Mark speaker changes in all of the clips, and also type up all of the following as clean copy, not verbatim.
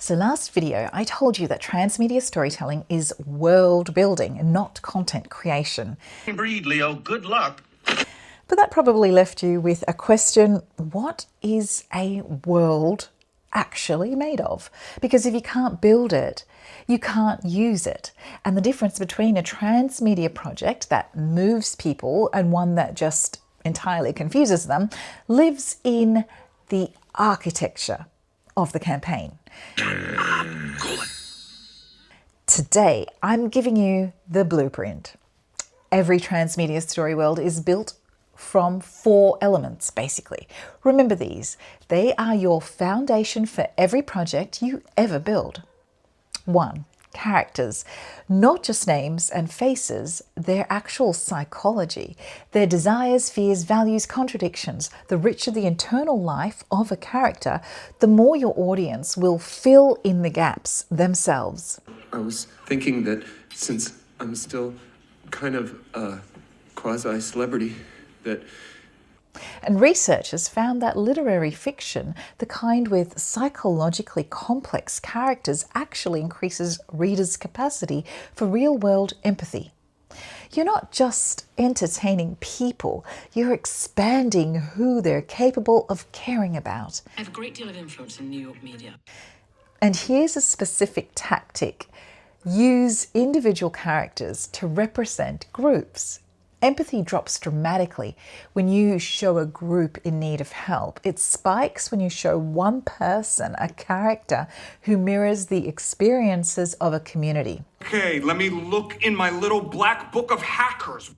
Speaker 1: So last video, I told you that transmedia storytelling is world building and not content creation.
Speaker 2: Breed, Leo. Good luck.
Speaker 1: But that probably left you with a question: what is a world actually made of? Because if you can't build it, you can't use it. And the difference between a transmedia project that moves people and one that just entirely confuses them lives in the architecture of the campaign. Today, I'm giving you the blueprint. Every transmedia story world is built from 4 elements, basically. Remember these. They are your foundation for every project you ever build. 1. Characters. Not just names and faces, their actual psychology, their desires, fears, values, contradictions. The richer the internal life of a character, the more your audience will fill in the gaps themselves.
Speaker 3: I was thinking that since I'm still kind of a quasi-celebrity,
Speaker 1: And researchers found that literary fiction, the kind with psychologically complex characters, actually increases readers' capacity for real-world empathy. You're not just entertaining people, you're expanding who they're capable of caring about.
Speaker 4: I have a great deal of influence in New York media.
Speaker 1: And here's a specific tactic. Use individual characters to represent groups. Empathy drops dramatically when you show a group in need of help. It spikes when you show one person, a character, who mirrors the experiences of a community.
Speaker 5: Okay, let me look in my little black book of hackers.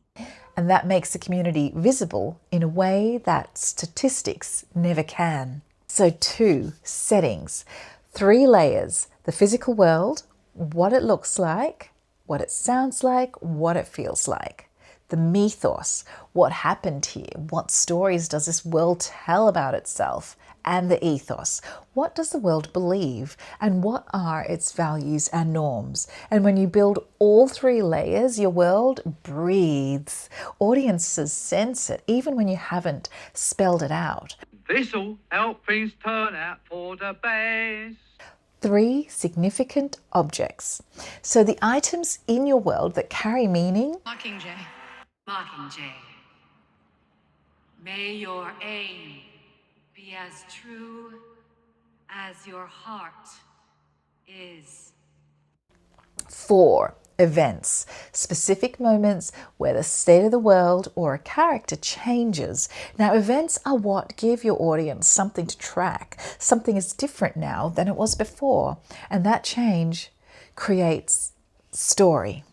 Speaker 1: And that makes the community visible in a way that statistics never can. So 2, settings. 3 layers. The physical world, what it looks like, what it sounds like, what it feels like. The mythos, what happened here, what stories does this world tell about itself, and the ethos, what does the world believe, and what are its values and norms. And when you build all 3 layers, your world breathes. Audiences sense it, even when you haven't spelled it out.
Speaker 6: This'll help things turn out for the best.
Speaker 1: 3 significant objects. So the items in your world that carry meaning.
Speaker 4: Mockingjay. Mockingjay. May your aim be as true as your heart is.
Speaker 1: 4, events. Specific moments where the state of the world or a character changes. Now, events are what give your audience something to track. Something is different now than it was before. And that change creates story,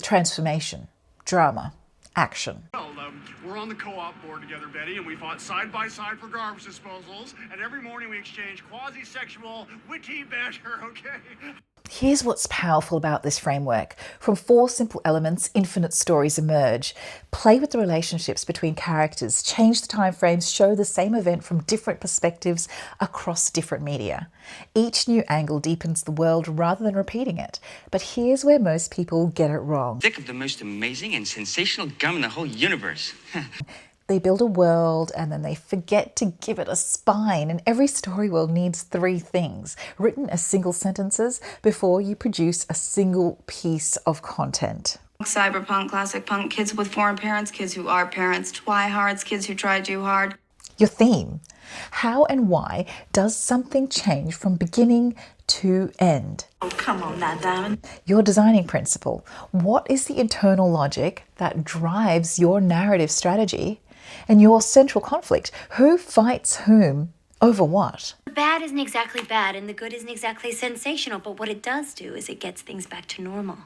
Speaker 1: transformation, drama, action.
Speaker 7: Well, we're on the co-op board together, Betty, and we fought side by side for garbage disposals, and every morning we exchange quasi-sexual, witty banter, okay?
Speaker 1: Here's what's powerful about this framework. From 4 simple elements, infinite stories emerge. Play with the relationships between characters, change the time frames, show the same event from different perspectives across different media. Each new angle deepens the world rather than repeating it. But here's where most people get it wrong.
Speaker 8: Think of the most amazing and sensational gum in the whole universe.
Speaker 1: They build a world and then they forget to give it a spine. And every story world needs 3 things, written as single sentences before you produce a single piece of content.
Speaker 9: Cyberpunk, classic punk, kids with foreign parents, kids who are parents, tryhards, kids who try too hard.
Speaker 1: Your theme. How and why does something change from beginning to end?
Speaker 9: Oh, come on now, Diamond.
Speaker 1: Your designing principle. What is the internal logic that drives your narrative strategy? And your central conflict. Who fights whom over what?
Speaker 10: The bad isn't exactly bad and the good isn't exactly sensational, but what it does do is it gets things back to normal.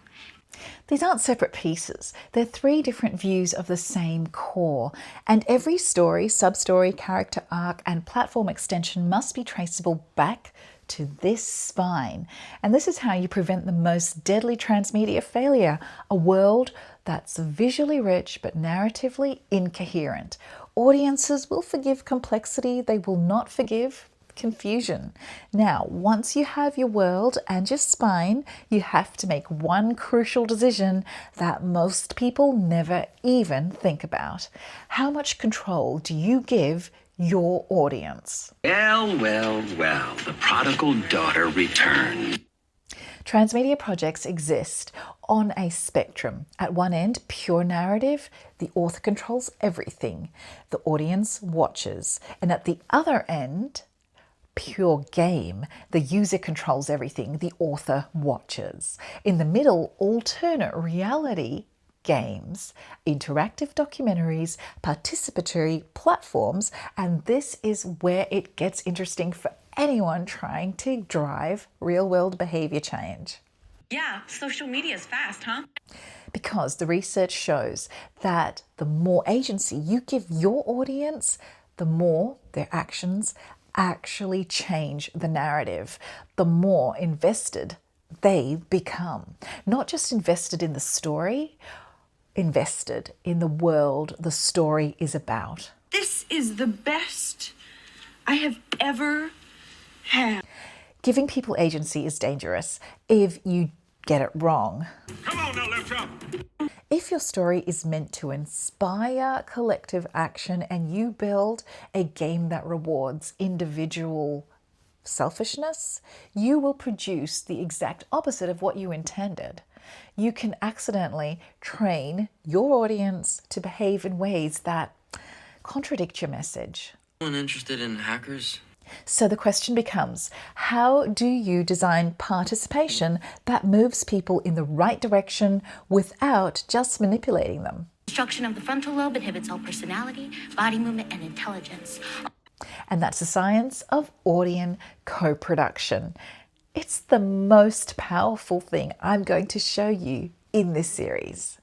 Speaker 1: These aren't separate pieces. They're 3 different views of the same core. And every story, sub-story, character arc, and platform extension must be traceable back to this spine. And this is how you prevent the most deadly transmedia failure, a world that's visually rich but narratively incoherent. Audiences will forgive complexity, they will not forgive confusion. Now, once you have your world and your spine, you have to make one crucial decision that most people never even think about. How much control do you give your audience.
Speaker 11: Well, well, well, the prodigal daughter returned.
Speaker 1: Transmedia projects exist on a spectrum. At one end, pure narrative, the author controls everything, the audience watches. And at the other end, pure game, the user controls everything, the author watches. In the middle, alternate reality games, interactive documentaries, participatory platforms, and this is where it gets interesting for anyone trying to drive real-world behavior change.
Speaker 12: Yeah, social media is fast, huh?
Speaker 1: Because the research shows that the more agency you give your audience, the more their actions actually change the narrative, the more invested they become. Not just invested in the story, invested in the world the story is about.
Speaker 12: This is the best I have ever had.
Speaker 1: Giving people agency is dangerous if you get it wrong.
Speaker 2: Come on now, left up.
Speaker 1: If your story is meant to inspire collective action and you build a game that rewards individual selfishness, you will produce the exact opposite of what you intended. You can accidentally train your audience to behave in ways that contradict your message.
Speaker 13: Anyone interested in hackers?
Speaker 1: So the question becomes, how do you design participation that moves people in the right direction without just manipulating them?
Speaker 10: Construction of the frontal lobe inhibits all personality, body movement, and intelligence.
Speaker 1: And that's the science of audience co-production. It's the most powerful thing I'm going to show you in this series.